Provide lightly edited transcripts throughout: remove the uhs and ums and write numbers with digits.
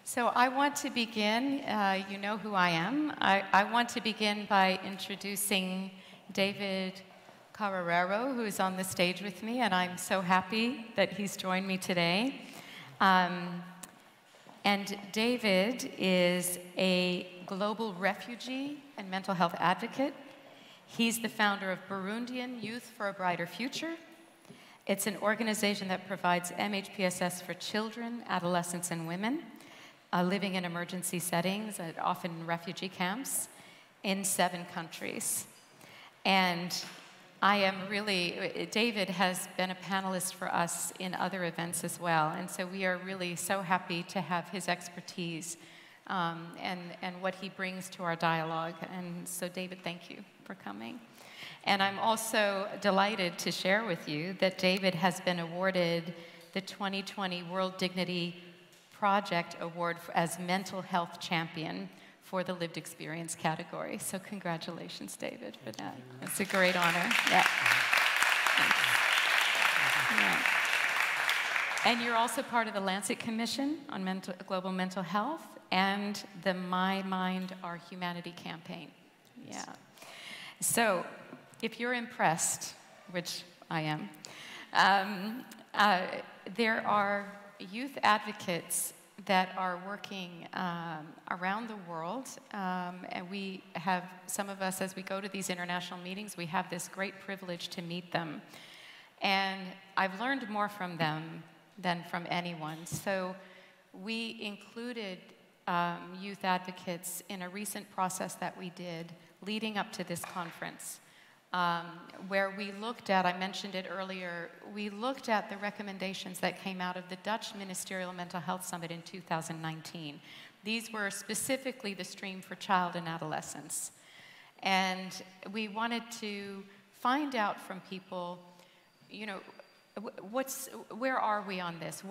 So I want to begin, you know who I am. I want to begin by introducing David Carrero, who is on the stage with me, and I'm so happy that he's joined me today. And David is a global refugee and mental health advocate. He's the founder of Burundian Youth for a Brighter Future. It's an organization that provides MHPSS for children, adolescents, and women living in emergency settings, often in refugee camps, in 7 countries. And I am really, David has been a panelist for us in other events as well, and so we are really so happy to have his expertise and what he brings to our dialogue. And so David, thank you for coming. And I'm also delighted to share with you that David has been awarded the 2020 World Dignity Project Award as Mental Health Champion for the lived experience category. So congratulations, David, for that. It's a great honor. Yeah. Yeah. And you're also part of the Lancet Commission on Global Mental Health and the My Mind, Our Humanity campaign. Yeah. So if you're impressed, which I am, there are youth advocates that are working around the world, and we have, some of us, as we go to these international meetings, we have this great privilege to meet them. And I've learned more from them than from anyone. So we included youth advocates in a recent process that we did leading up to this conference, where we looked at, I mentioned it earlier, we looked at the recommendations that came out of the Dutch Ministerial Mental Health Summit in 2019. These were specifically the stream for child and adolescents. And we wanted to find out from people, you know, where are we on this?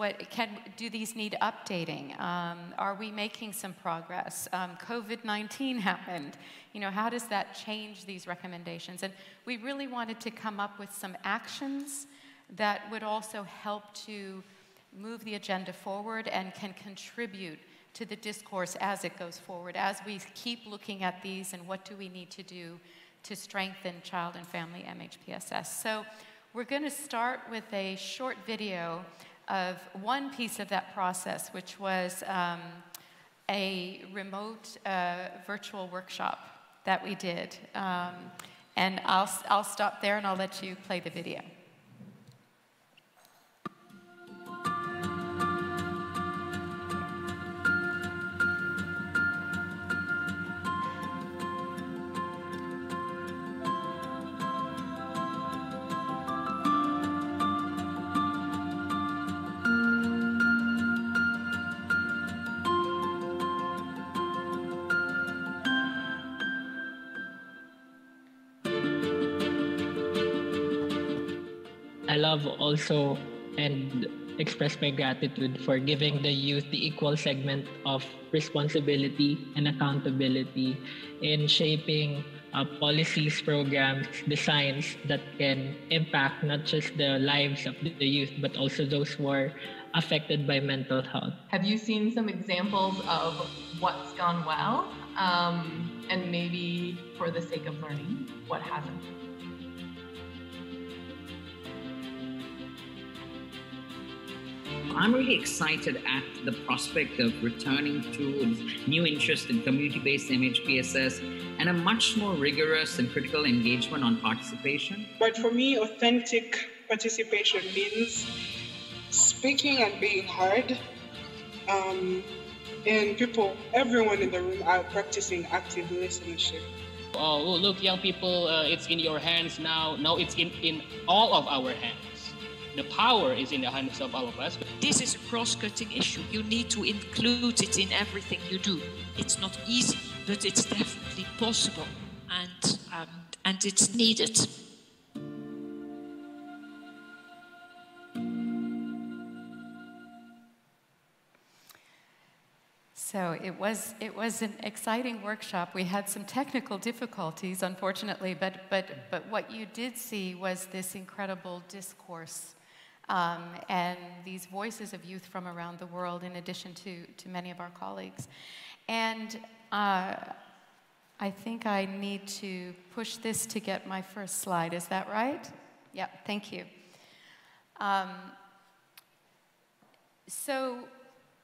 Do these need updating? Are we making some progress? COVID-19 happened. You know, how does that change these recommendations? And we really wanted to come up with some actions that would also help to move the agenda forward and can contribute to the discourse as it goes forward, as we keep looking at these and what do we need to do to strengthen child and family MHPSS. So we're going to start with a short video of one piece of that process, which was a remote virtual workshop that we did. And I'll stop there and I'll let you play the video. I love also and express my gratitude for giving the youth the equal segment of responsibility and accountability in shaping policies, programs, designs that can impact not just the lives of the youth, but also those who are affected by mental health. Have you seen some examples of what's gone well? And maybe for the sake of learning, what hasn't? I'm really excited at the prospect of returning to new interest in community-based MHPSS and a much more rigorous and critical engagement on participation. But for me, authentic participation means speaking and being heard. And everyone in the room are practicing active listenership. Oh, look, young people, it's in your hands now. No, it's in all of our hands. The power is in the hands of all of us. This is a cross-cutting issue. You need to include it in everything you do. It's not easy, but it's definitely possible, and it's needed. So it was an exciting workshop. We had some technical difficulties, unfortunately, but what you did see was this incredible discourse and these voices of youth from around the world, in addition to many of our colleagues. And I think I need to push this to get my first slide. Is that right? Yeah, thank you. So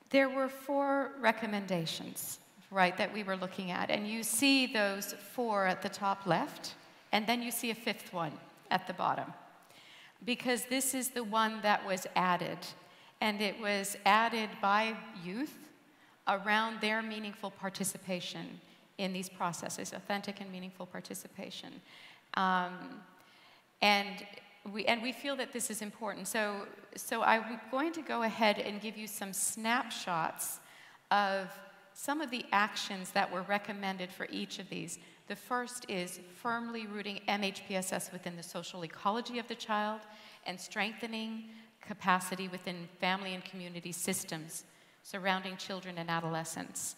there were 4 recommendations, right, that we were looking at. And you see those 4 at the top left, and then you see a 5th one at the bottom. Because this is the one that was added, and it was added by youth around their meaningful participation in these processes, authentic and meaningful participation. And we feel that this is important. So I'm going to go ahead and give you some snapshots of some of the actions that were recommended for each of these. The first is firmly rooting MHPSS within the social ecology of the child and strengthening capacity within family and community systems surrounding children and adolescents.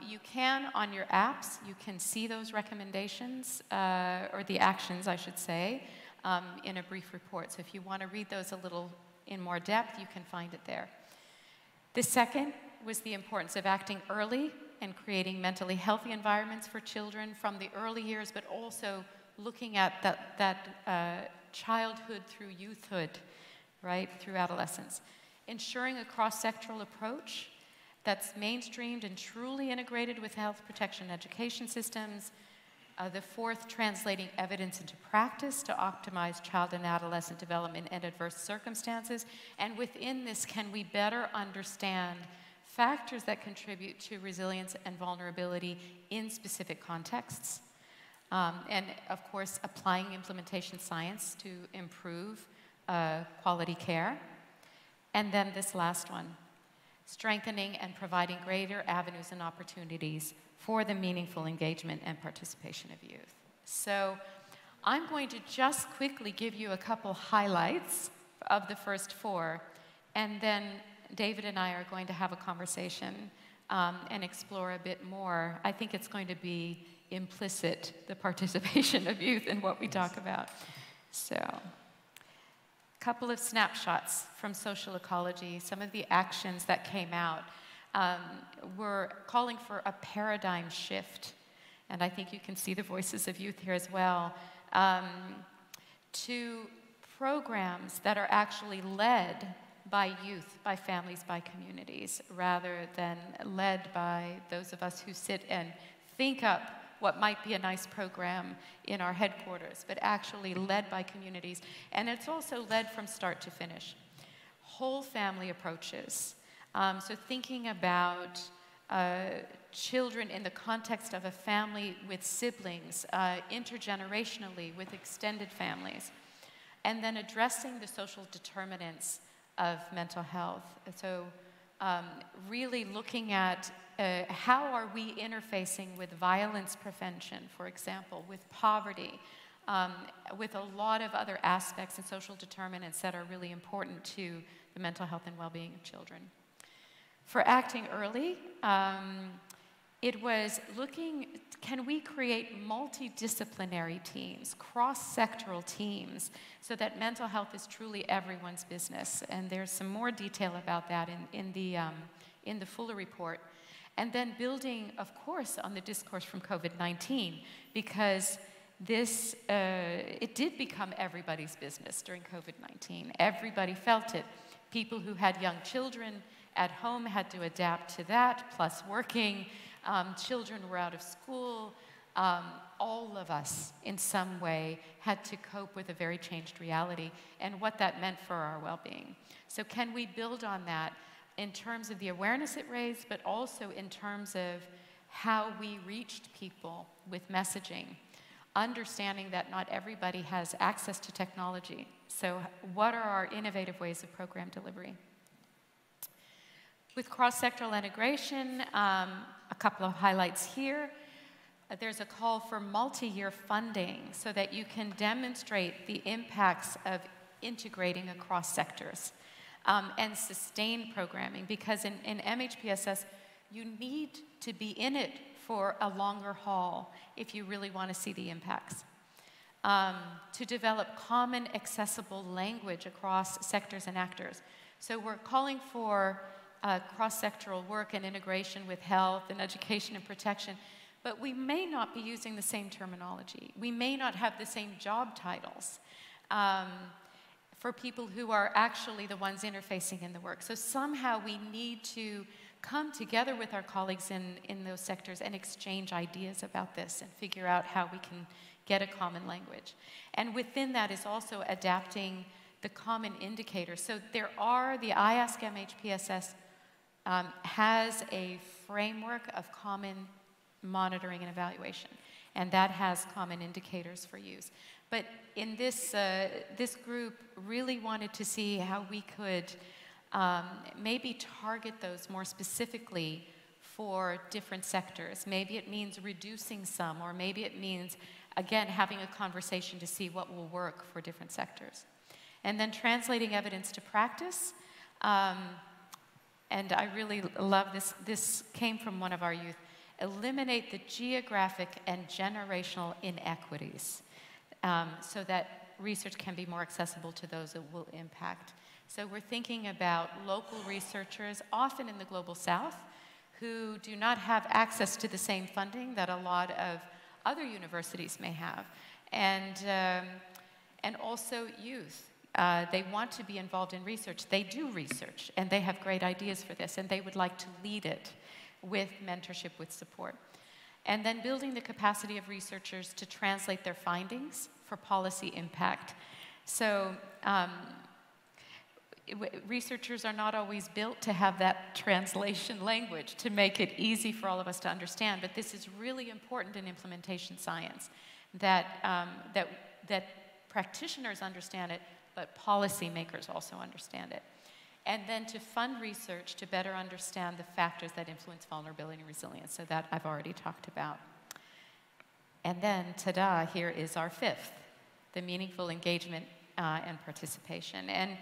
You can, on your apps, you can see those recommendations, or the actions, I should say, in a brief report. So if you want to read those a little in more depth, you can find it there. The second was the importance of acting early and creating mentally healthy environments for children from the early years, but also looking at that childhood through youthhood, right, through adolescence. Ensuring a cross-sectoral approach that's mainstreamed and truly integrated with health protection education systems. The 4th, translating evidence into practice to optimize child and adolescent development in adverse circumstances. And within this, can we better understand factors that contribute to resilience and vulnerability in specific contexts? And of course, applying implementation science to improve quality care. And then this last one, strengthening and providing greater avenues and opportunities for the meaningful engagement and participation of youth. So I'm going to just quickly give you a couple highlights of the first 4, and then David and I are going to have a conversation and explore a bit more. I think it's going to be implicit, the participation of youth in what we talk about. So, a couple of snapshots from social ecology. Some of the actions that came out were calling for a paradigm shift, and I think you can see the voices of youth here as well, to programs that are actually led by youth, by families, by communities, rather than led by those of us who sit and think up what might be a nice program in our headquarters, but actually led by communities. And it's also led from start to finish. Whole family approaches. So thinking about children in the context of a family with siblings, intergenerationally with extended families, and then addressing the social determinants of mental health. So really looking at how are we interfacing with violence prevention, for example, with poverty, with a lot of other aspects and social determinants that are really important to the mental health and well-being of children. For acting early, it was looking, can we create multidisciplinary teams, cross-sectoral teams, so that mental health is truly everyone's business? And there's some more detail about that in the fuller report. And then building, of course, on the discourse from COVID-19, because this, it did become everybody's business during COVID-19. Everybody felt it. People who had young children at home had to adapt to that, plus working. Children were out of school. All of us, in some way, had to cope with a very changed reality and what that meant for our well-being. So can we build on that in terms of the awareness it raised, but also in terms of how we reached people with messaging, understanding that not everybody has access to technology. So what are our innovative ways of program delivery? With cross-sectoral integration, a couple of highlights here. There's a call for multi-year funding so that you can demonstrate the impacts of integrating across sectors and sustain programming, because in MHPSS, you need to be in it for a longer haul if you really want to see the impacts. to develop common accessible language across sectors and actors. So we're calling for cross-sectoral work and integration with health and education and protection, but we may not be using the same terminology. We may not have the same job titles for people who are actually the ones interfacing in the work. So somehow we need to come together with our colleagues in those sectors and exchange ideas about this and figure out how we can get a common language. And within that is also adapting the common indicators. So there are, the IASC MHPSS has a framework of common monitoring and evaluation, and that has common indicators for use. But in this, this group really wanted to see how we could maybe target those more specifically for different sectors. Maybe it means reducing some, or maybe it means, again, having a conversation to see what will work for different sectors. And then translating evidence to practice. And I really love this. This came from one of our youth. Eliminate the geographic and generational inequities so that research can be more accessible to those it will impact. So we're thinking about local researchers, often in the Global South, who do not have access to the same funding that a lot of other universities may have. And also youth. They want to be involved in research. They do research, and they have great ideas for this, and they would like to lead it with mentorship, with support. And then building the capacity of researchers to translate their findings for policy impact. So researchers are not always built to have that translation language to make it easy for all of us to understand, but this is really important in implementation science, that practitioners understand it, but policymakers also understand it. And then to fund research to better understand the factors that influence vulnerability and resilience. So that I've already talked about. And then, ta-da, here is our fifth, the meaningful engagement and participation. And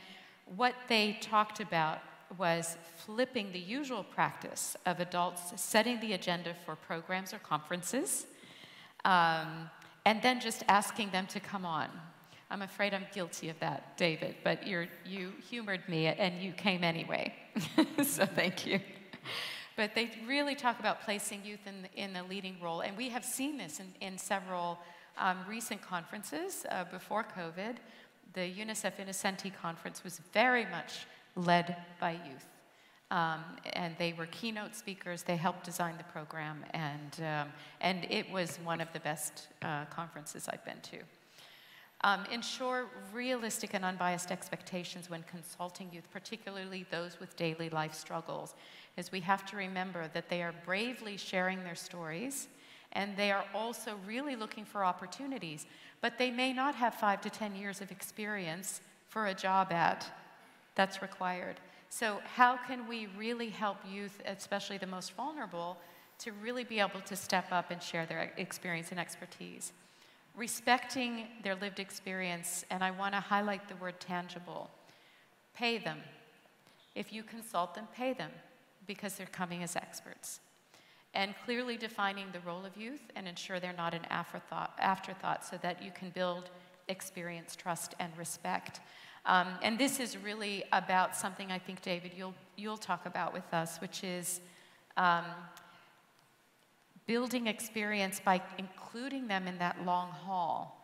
what they talked about was flipping the usual practice of adults setting the agenda for programs or conferences, and then just asking them to come on. I'm afraid I'm guilty of that, David, but you humored me and you came anyway, so thank you. But they really talk about placing youth in the leading role, and we have seen this in several recent conferences before COVID. The UNICEF Innocenti conference was very much led by youth, and they were keynote speakers. They helped design the program, and it was one of the best conferences I've been to. Ensure realistic and unbiased expectations when consulting youth, particularly those with daily life struggles, as we have to remember that they are bravely sharing their stories, and they are also really looking for opportunities, but they may not have 5 to 10 years of experience for a job ad that's required. So how can we really help youth, especially the most vulnerable, to really be able to step up and share their experience and expertise? Respecting their lived experience, and I want to highlight the word tangible. Pay them. If you consult them, pay them, because they're coming as experts. And clearly defining the role of youth and ensure they're not an afterthought so that you can build experience, trust, and respect. And this is really about something I think, David, you'll talk about with us, which is building experience by including them in that long haul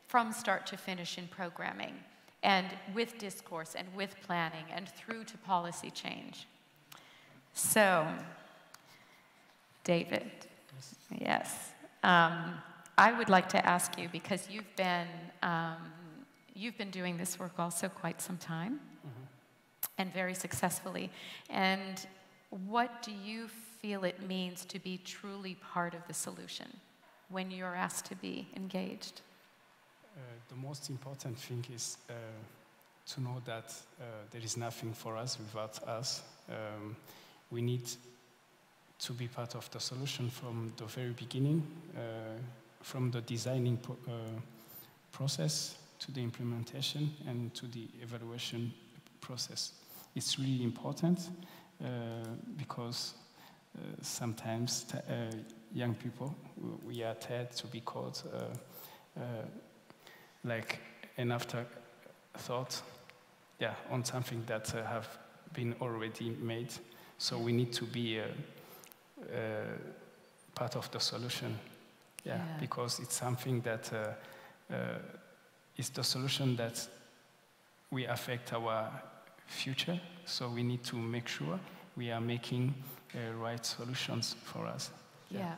from start to finish in programming and with discourse and with planning and through to policy change. So, David, yes. I would like to ask you, because you've been doing this work also quite some time, and very successfully. And what do you feel it means to be truly part of the solution when you're asked to be engaged? The most important thing is to know that there is nothing for us without us. We need to be part of the solution from the very beginning, from the designing process to the implementation and to the evaluation process. It's really important because sometimes young people, we are tired to be called like an afterthought, yeah, on something that have been already made. So we need to be part of the solution, yeah, because it's something that is the solution that we affect our future. So we need to make sure we are making right solutions for us. Yeah.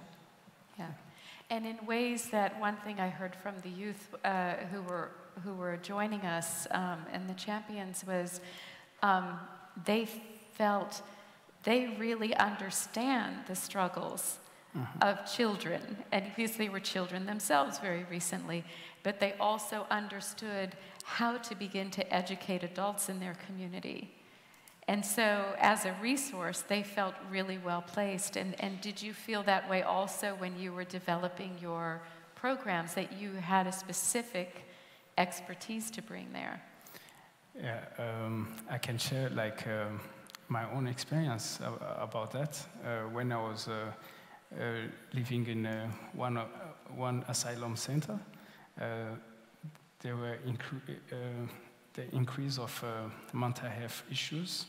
And in ways that one thing I heard from the youth who were joining us and the champions was they felt they really understand the struggles of children, and because they were children themselves very recently, but they also understood how to begin to educate adults in their community. And so as a resource, they felt really well placed. And did you feel that way also when you were developing your programs, that you had a specific expertise to bring there? Yeah, I can share like my own experience about that. When I was living in one asylum center, there were the increase of mental health issues,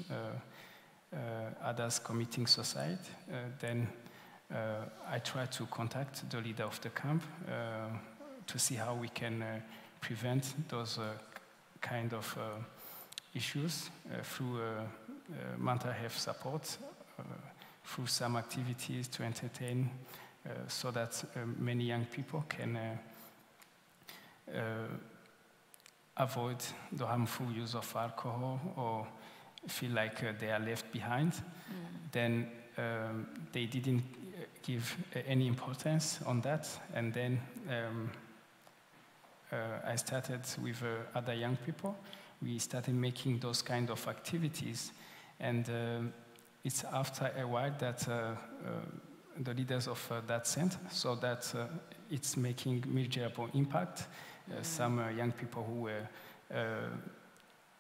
others committing suicide. Then I tried to contact the leader of the camp to see how we can prevent those kind of issues through mental health support, through some activities to entertain, so that many young people can avoid the harmful use of alcohol or feel like they are left behind. Then they didn't give any importance on that. And then I started with other young people. We started making those kind of activities. And it's after a while that the leaders of that center saw that it's making measurable impact. Some young people who were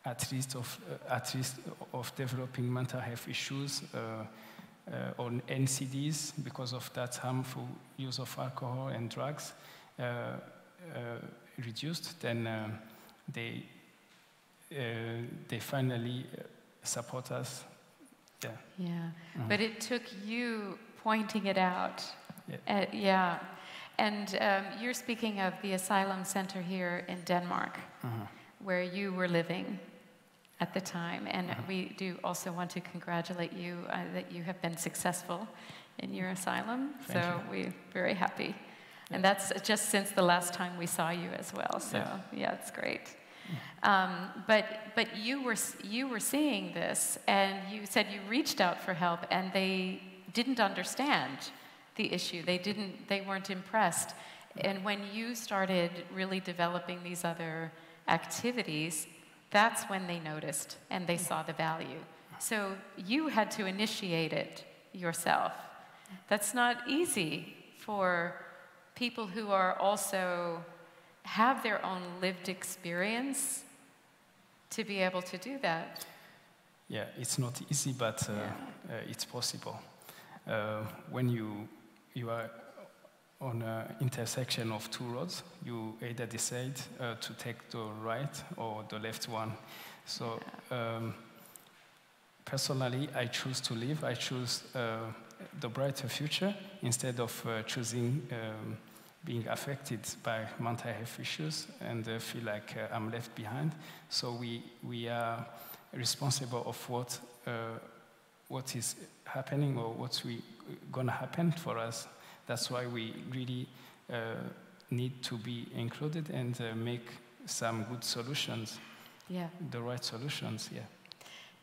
at risk of developing mental health issues on NCDs because of that harmful use of alcohol and drugs reduced. Then they finally support us. Yeah. But it took you pointing it out. Yeah. And you're speaking of the Asylum Center here in Denmark, where you were living at the time. And we do also want to congratulate you that you have been successful in your asylum. Thank you. We're very happy. And that's just since the last time we saw you as well. So yeah, it's great. But you were seeing this, and you said you reached out for help, and they didn't understand the issue. They weren't impressed. And when you started really developing these other activities, that's when they noticed and they saw the value. So you had to initiate it yourself. That's not easy for people who are also have their own lived experience to be able to do that. Yeah, it's not easy, but it's possible. When you are on an intersection of two roads, you either decide to take the right or the left one. So personally, I choose to live. I choose the brighter future instead of choosing being affected by mental health issues and feel like I'm left behind. So we are responsible of what is happening or what's gonna happen for us. That's why we really need to be included and make some good solutions. Yeah. The right solutions, yeah.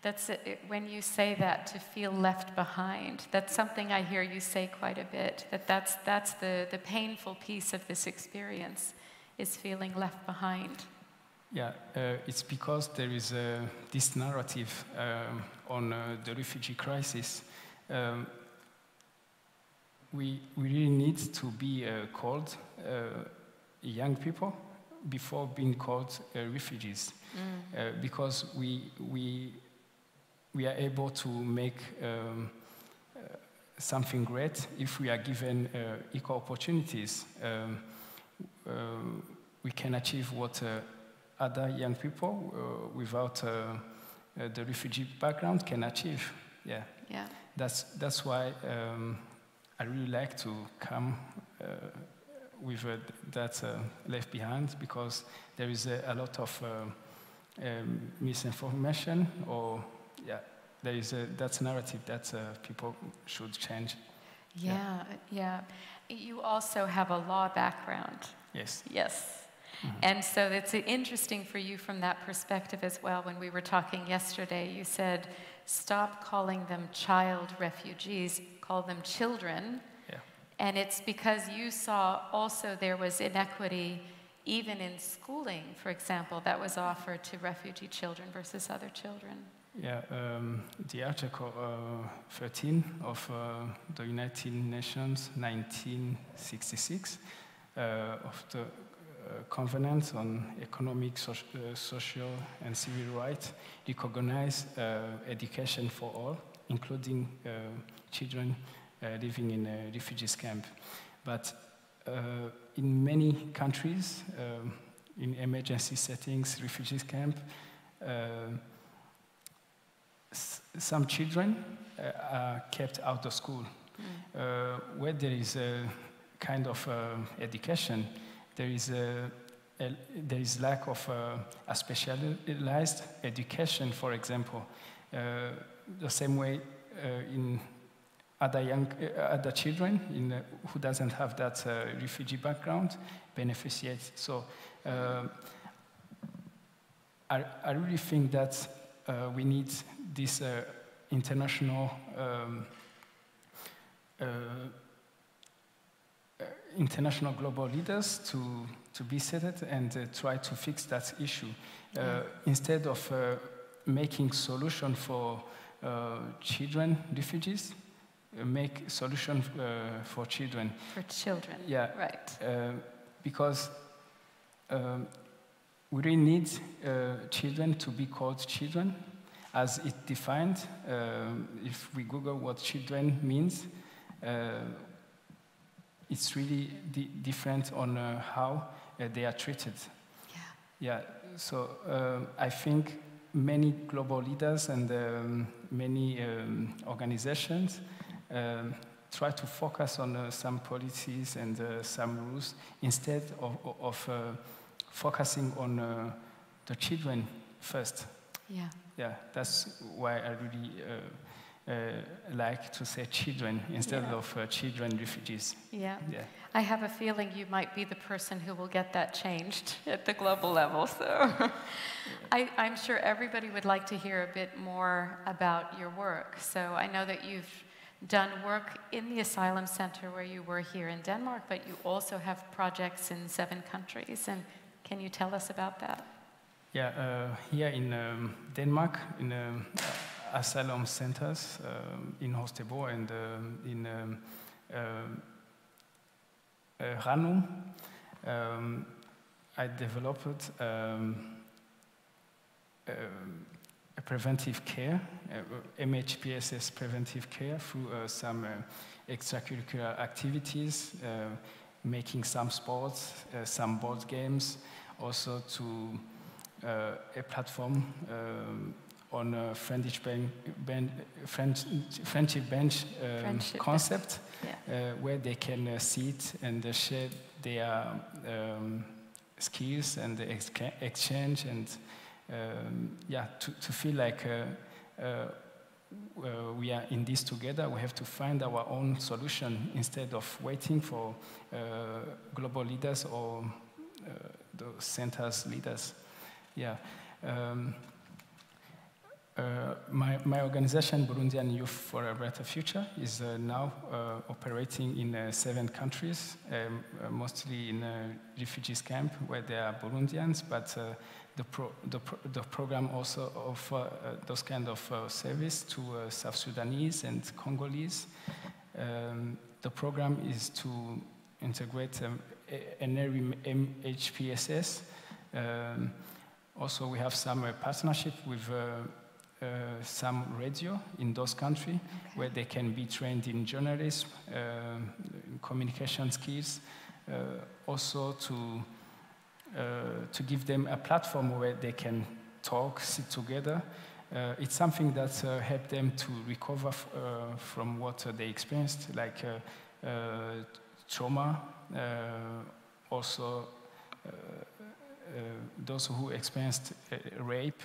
That's it. When you say that, to feel left behind, that's something I hear you say quite a bit, that's the painful piece of this experience, is feeling left behind. Yeah, it's because there is this narrative on the refugee crisis. We really need to be called young people before being called refugees, because we are able to make something great if we are given equal opportunities. we can achieve what other young people without the refugee background can achieve. Yeah. Yeah. That's why I really like to come with that left behind, because there is a lot of misinformation, or there is that narrative that people should change. Yeah. You also have a law background. Yes. Yes. And so it's interesting for you from that perspective as well. When we were talking yesterday, you said, stop calling them child refugees, call them children. Yeah. And it's because you saw also there was inequity even in schooling, for example, that was offered to refugee children versus other children. Yeah, the Article 13 of the United Nations 1966 of the Covenant on Economic, Social and Civil Rights recognize education for all, including children living in a refugees camp. But in many countries, in emergency settings, refugees camp, some children are kept out of school. Where there is a kind of education, there is lack of a specialized education, for example. The same way in other children who doesn't have that refugee background beneficiate. So I really think that we need this international global leaders to be seated and try to fix that issue. Instead of making solution for children, refugees, make solution for children. For children, yeah, right. Because we really need children to be called children, as it defined. If we Google what children means, it's really different on how they are treated. Yeah. So I think many global leaders and many organizations try to focus on some policies and some rules instead of focusing on the children first. Yeah. Yeah, that's why I really like to say children instead of children refugees. Yeah. I have a feeling you might be the person who will get that changed at the global level. So I'm sure everybody would like to hear a bit more about your work. So I know that you've done work in the Asylum Center where you were here in Denmark, but you also have projects in 7 countries. And can you tell us about that? Yeah, here in Denmark, in asylum centers in Holstebro and in Ranum, I developed a preventive care, MHPSS preventive care, through some extracurricular activities, making some sports, some board games, also to a platform on friendship bench concept, where they can sit and share their skills and exchange and to feel like we are in this together. We have to find our own solution instead of waiting for global leaders or the center's leaders. Yeah. My organization, Burundian Youth for a Better Future, is now operating in 7 countries, mostly in refugees camp where there are Burundians, but the program also offers those kind of service to South Sudanese and Congolese. The program is to integrate an MHPSS. Also, we have some partnership with some radio in those countries, where they can be trained in journalism, communication skills, also to give them a platform where they can talk, sit together. It's something that helps them to recover from what they experienced, like trauma, also those who experienced rape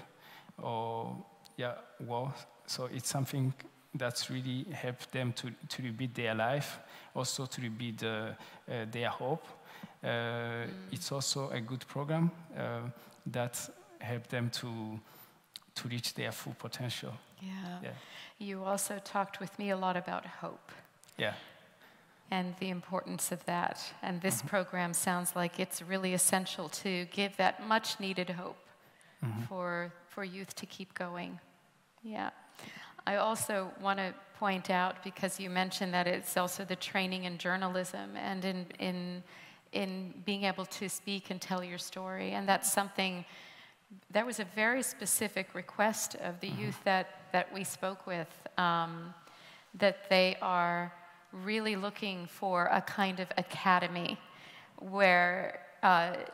or war. So it's something that's really helped them to rebuild their life, also to rebuild their hope. It's also a good program that helped them to reach their full potential. Yeah. You also talked with me a lot about hope. Yeah. And the importance of that. And this program sounds like it's really essential to give that much needed hope for youth to keep going. Yeah. I also want to point out, because you mentioned that it's also the training in journalism and in being able to speak and tell your story. And that's something, there was a very specific request of the youth that we spoke with, that they are really looking for a kind of academy where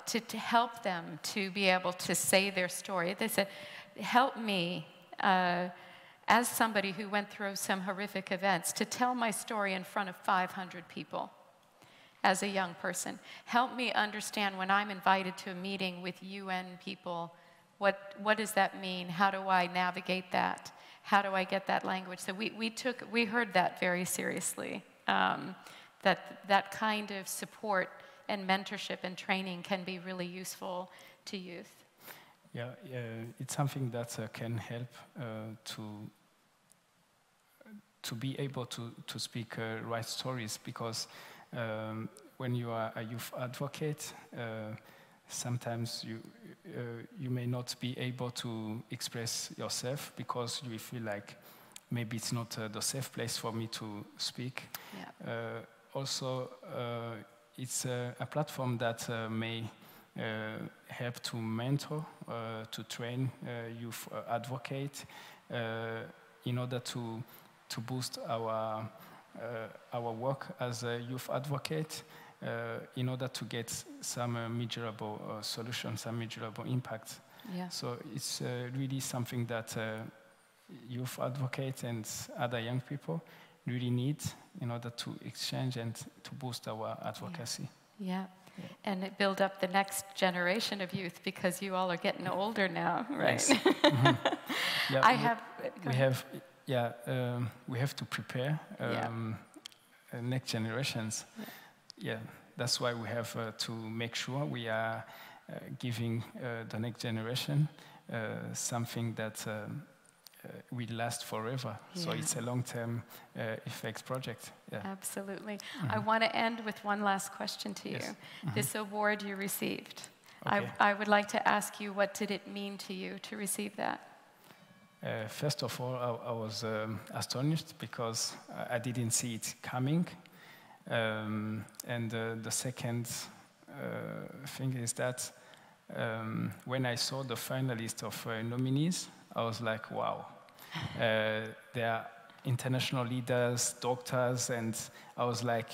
to help them to be able to say their story. They said, help me, as somebody who went through some horrific events, to tell my story in front of 500 people as a young person. Help me understand when I'm invited to a meeting with UN people, what does that mean? How do I navigate that? How do I get that language? So we heard that very seriously, that kind of support and mentorship and training can be really useful to youth. Yeah, it's something that can help to be able to speak right stories, because when you are a youth advocate, sometimes you may not be able to express yourself because you feel like maybe it's not the safe place for me to speak. Yeah. Also, it's a platform that may help to mentor, to train youth advocate in order to boost our work as a youth advocate, in order to get some measurable solutions, some measurable impact. Yeah. So it's really something that youth advocates and other young people really need in order to exchange and to boost our advocacy. Yeah. Yeah. And it build up the next generation of youth, because you all are getting older now, right? Yes. We have to prepare next generations. Yeah, that's why we have to make sure we are giving the next generation something that will last forever. Yeah. So it's a long-term effects project. Yeah. Absolutely. I want to end with one last question to you. Yes. This award you received, okay. I would like to ask you, what did it mean to you to receive that? First of all, I was astonished because I didn't see it coming. And the second thing is that when I saw the finalist of nominees, I was like, wow. There are international leaders, doctors, and I was like,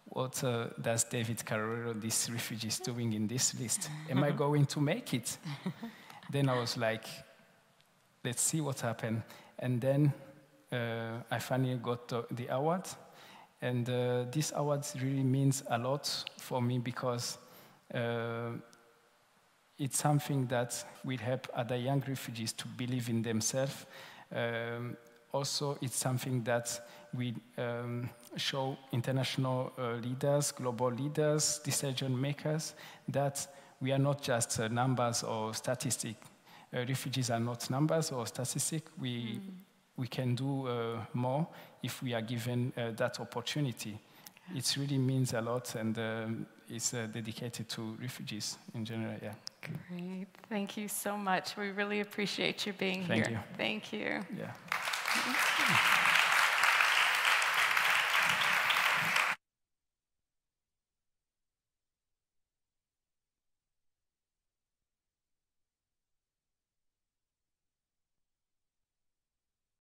what does David Carrero, this refugee, is doing in this list? Am I going to make it? Then I was like, let's see what happened. And then I finally got the award. And this award really means a lot for me, because it's something that will help other young refugees to believe in themselves. Also, it's something that will show international leaders, global leaders, decision makers, that we are not just numbers or statistics. Refugees are not numbers or statistics. We can do more if we are given that opportunity. It really means a lot, and it's dedicated to refugees in general. Yeah. Great. Thank you so much. We really appreciate you being here. Thank you. Thank you. Yeah.